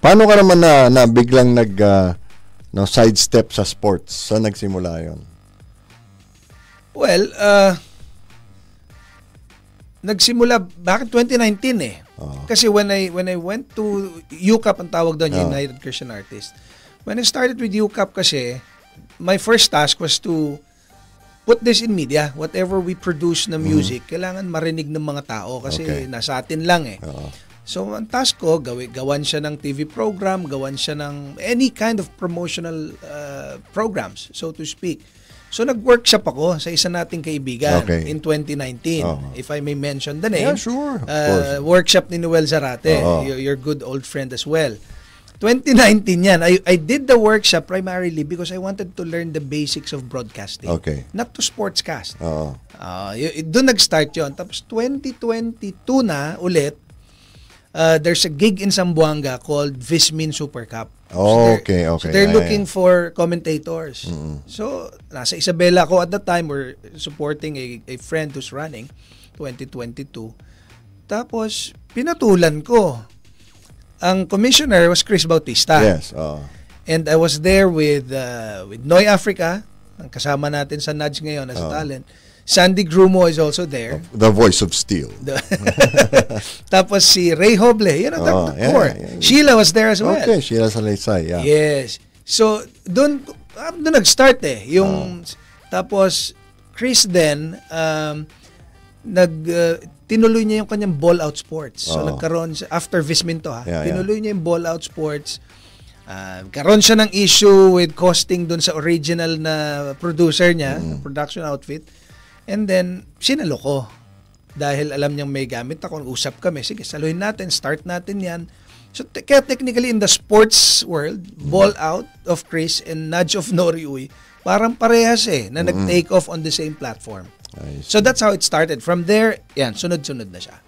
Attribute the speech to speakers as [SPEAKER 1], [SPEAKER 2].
[SPEAKER 1] Paano ka naman na biglang no, sidestep sa sports? Saan nagsimula yon?
[SPEAKER 2] Well, nagsimula bakit 2019 eh. Kasi when I went to UCAP, ang tawag doon, United Christian Artists. When I started with UCAP kasi, my first task was to put this in media. Whatever we produce na music, kailangan marinig ng mga tao kasi nasa atin lang eh. So, ang task ko, gawan siya ng TV program, gawan siya ng any kind of promotional programs, so to speak. So, nag-workshop ako sa isa nating kaibigan in 2019. If I may mention the name.
[SPEAKER 1] Yeah, sure.
[SPEAKER 2] Workshop ni Noel Zarate, your good old friend as well. 2019 yan. I did the workshop primarily because I wanted to learn the basics of broadcasting. Not to sportscast. Doon nag-start yon. Tapos 2022 na ulit, there's a gig in Zamboanga called Vismin Super Cup. So they're looking for commentators. So, nasa Isabela ako at the time. We're supporting a friend who's running 2022. Tapos, pinatulan ko. Ang commissioner was Chris Bautista.
[SPEAKER 1] Yes.
[SPEAKER 2] And I was there with Noy Africa, ang kasama natin sa Nudge ngayon as a talent. Sandy Grumo is also there.
[SPEAKER 1] The voice of steel.
[SPEAKER 2] Tapos si Ray Hoble, the core. Yeah. Sheila was there as well.
[SPEAKER 1] Okay, Sheila Salaysay, yeah.
[SPEAKER 2] Yes. So, doon nag-start eh. Tapos, Chris then, tinuloy niya yung kanyang ball out sports. So, nagkaroon siya, after Visminto tinuloy niya yung ball out sports. Karoon siya ng issue with costing doon sa original na producer niya, production outfit. And then, sinalo ko. Dahil alam niyang may gamit ako, usap kami, sige, saluhin natin, start natin yan. So, kaya technically in the sports world, ball out of Chris and nudge of Nori Uy, parang parehas na nag-take off on the same platform. So that's how it started. From there, yan, sunod-sunod na siya.